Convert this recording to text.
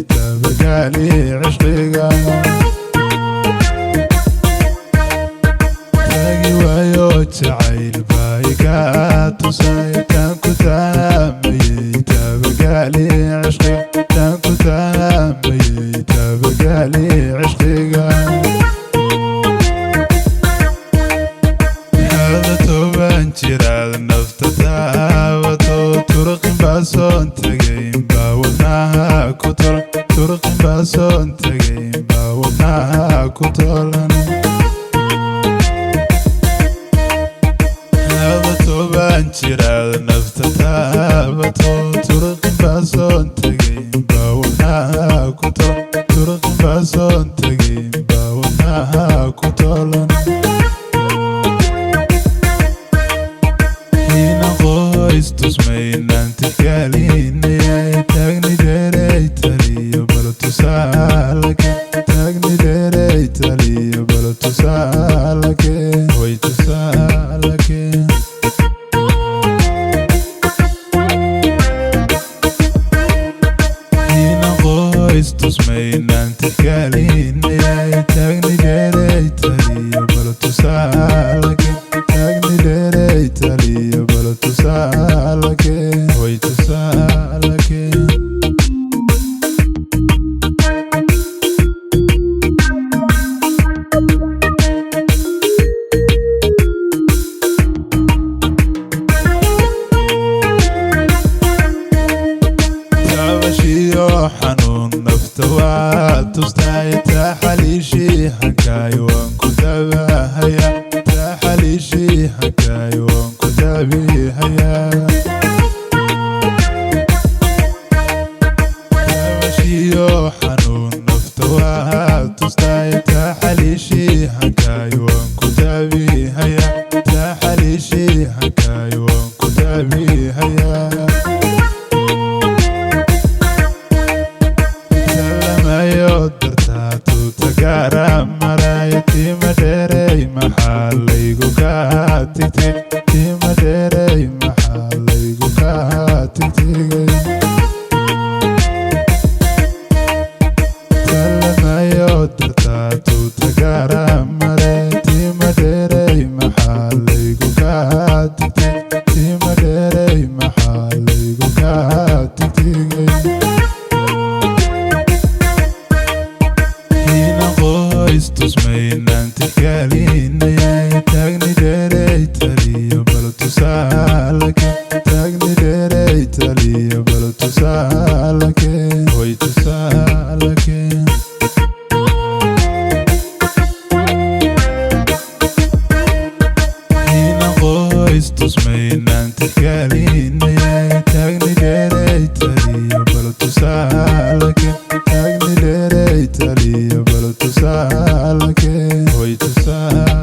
تبقالي عشقيقا تاقي وايو تعيل بايقا تصاي تانكو تامي تبقالي عشقيقا تانكو تامي تبقالي عشقيقا هذا توبان جيراد نفتا تابتو ترقين باسون تقين باودناها كتر ترقين باسون تقين باودناها كتر هذا توبان جيراد نفتا تابتو ترقين باسون تقين باودناها كتر ترقين باسون تقين باودناها كتر tusmaynan tikaalini taagni dheeraytaliyo bal tusaalake taagni dheeraytaliyo bal tusaalake way tusaalake hina qoys tusmaynan tikaalini taagni dheeraytaliyo bal tusaalake taagni dheeraytaliyo bal tusaalake way tusaalake taabashiyo xanuun nafta waa tustaay taxaliishii hankaayo waan ku dabahaya taxaliishii hankaayo waan ku dabihaya taabashiyo xanuun nafta waa tustaay taxaliishii hankaayo waan ku dabihaya taxaliishii hankaayo waan ku dabihaya dartaatu tagaara maraya tima dheerey maxaa laygu kaa tigtay tima dheerey maxaa laygu kaa tigtigay talamayo dartaatu tagaara maraya tima dheerey maxaa laygu kaa tigtay tima dheerey maxaa laygu kaa tigtigay tusmaynan tikaalinayay taagni dheeraytaliyo bal tusaalake taagni dheeraytaliyo bal tusaalake way tusaalake hina qoys tusmaynan tikaalinayay taagni dheeraytaliyo bal tusaalake taagni dheeraytaliyo bal tusaalake way tusaalake